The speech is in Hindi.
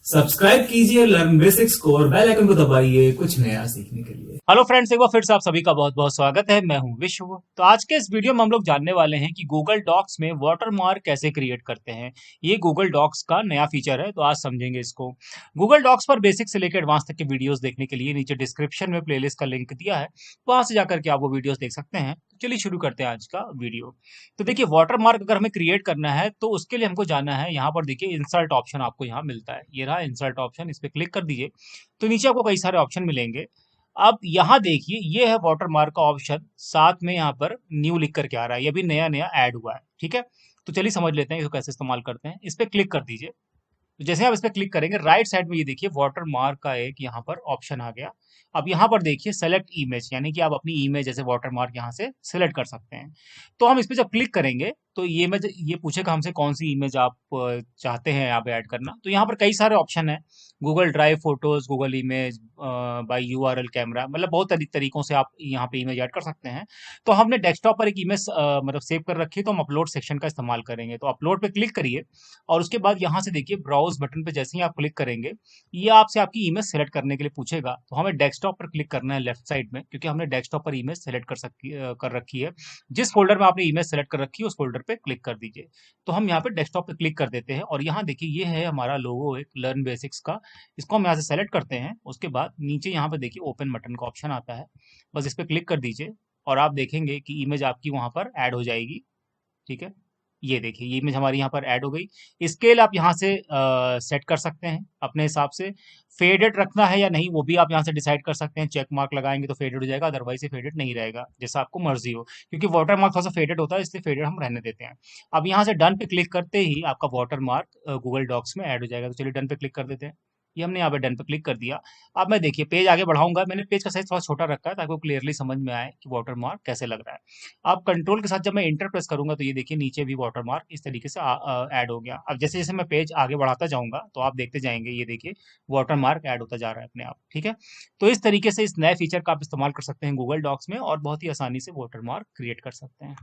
सब्सक्राइब कीजिए लर्न बेसिक्स को और बेल आइकन को दबाइए कुछ नया सीखने के लिए। हेलो फ्रेंड्स, एक बार फिर से आप सभी का बहुत बहुत स्वागत है। मैं हूं विश्व। तो आज के इस वीडियो में हम लोग जानने वाले हैं कि गूगल डॉक्स में वाटरमार्क कैसे क्रिएट करते हैं। ये गूगल डॉक्स का नया फीचर है, तो आज समझेंगे इसको। गूगल डॉक्स पर बेसिक से लेकर एडवांस तक के वीडियोस देखने के लिए नीचे डिस्क्रिप्शन में प्लेलिस्ट का लिंक दिया है, वहां से जाकर के आप वो वीडियोस देख सकते हैं। तो चलिए शुरू करते हैं आज का वीडियो। तो देखिए, वाटरमार्क अगर हमें क्रिएट करना है तो उसके लिए हमको जाना है, यहाँ पर देखिए इंसर्ट ऑप्शन आपको यहाँ मिलता है। ये रहा इंसर्ट ऑप्शन, इस पर क्लिक कर दीजिए तो नीचे आपको कई सारे ऑप्शन मिलेंगे। अब यहाँ देखिए, ये है वाटरमार्क का ऑप्शन, साथ में यहाँ पर न्यू लिख करके आ रहा है, ये भी नया नया ऐड हुआ है। ठीक है, तो चलिए समझ लेते हैं इसको कैसे इस्तेमाल करते हैं। इस पर क्लिक कर दीजिए। तो जैसे आप इस पर क्लिक करेंगे, राइट साइड में ये देखिए वाटरमार्क का एक यहाँ पर ऑप्शन आ गया। अब यहाँ पर देखिए सेलेक्ट इमेज, यानी कि आप अपनी इमेज जैसे वाटरमार्क यहाँ से सेलेक्ट कर सकते हैं। तो हम इस पर जब क्लिक करेंगे तो ये पूछेगा हमसे कौन सी इमेज आप चाहते हैं यहाँ पे ऐड करना। तो यहाँ पर कई सारे ऑप्शन है, Google drive, photos, Google image, by URL, camera, मतलब बहुत तरीकों से आप यहाँ पे इमेज ऐड कर सकते हैं। तो हमने डेस्कटॉप पर एक इमेज मतलब सेव कर रखी है, तो हम अपलोड सेक्शन का इस्तेमाल करेंगे। तो अपलोड पे क्लिक करिए और उसके बाद यहाँ से देखिए ब्राउज बटन पे जैसे ही आप क्लिक करेंगे, ये आपसे आपकी इमेज सेलेक्ट करने के लिए पूछेगा। तो हमें डेस्कटॉप पर क्लिक करना है लेफ्ट साइड में, क्योंकि हमने डेस्कटॉप पर इमेज सेलेक्ट कर रखी है। जिस फोल्डर में आपने इमेज सेलेक्ट कर रखी है उस फोल्डर पे क्लिक कर दीजिए। तो हम यहाँ पे डेस्कटॉप पे क्लिक कर देते हैं और यहाँ देखिए ये है हमारा लोगो एक लर्न बेसिक्स का। इसको हम यहाँ से सेलेक्ट करते हैं। उसके बाद नीचे यहाँ पे देखिए ओपन बटन का ऑप्शन आता है, बस इस पर क्लिक कर दीजिए और आप देखेंगे कि इमेज आपकी वहां पर ऐड हो जाएगी। ठीक है, ये देखिए ये इमेज हमारी यहाँ पर ऐड हो गई। स्केल आप यहाँ से सेट कर सकते हैं अपने हिसाब से। फेडेड रखना है या नहीं वो भी आप यहाँ से डिसाइड कर सकते हैं। चेक मार्क लगाएंगे तो फेडेड हो जाएगा, अदरवाइज ये फेडेड नहीं रहेगा, जैसा आपको मर्जी हो। क्योंकि वाटर मार्क थोड़ा सा फेडेड होता है, इसलिए फेडेड हम रहने देते हैं। अब यहाँ से डन पे क्लिक करते ही आपका वाटर मार्क गूगल डॉक्स में ऐड हो जाएगा। तो चलिए डन पे क्लिक कर देते हैं। ये हमने यहाँ पे डन पे क्लिक कर दिया। अब मैं देखिए पेज आगे बढ़ाऊंगा, मैंने पेज का साइज थोड़ा छोटा रखा है ताकि वो क्लियरली समझ में आए कि वाटर मार्क कैसे लग रहा है। अब कंट्रोल के साथ जब मैं इंटर प्रेस करूंगा तो ये देखिए नीचे भी वाटरमार्क इस तरीके से ऐड हो गया। अब जैसे जैसे मैं पेज आगे बढ़ाता जाऊंगा तो आप देखते जाएंगे, ये देखिए वाटरमार्क ऐड होता जा रहा है अपने आप। ठीक है, तो इस तरीके से इस नए फीचर का आप इस्तेमाल कर सकते हैं गूगल डॉक्स में और बहुत ही आसानी से वाटरमार्क क्रिएट कर सकते हैं।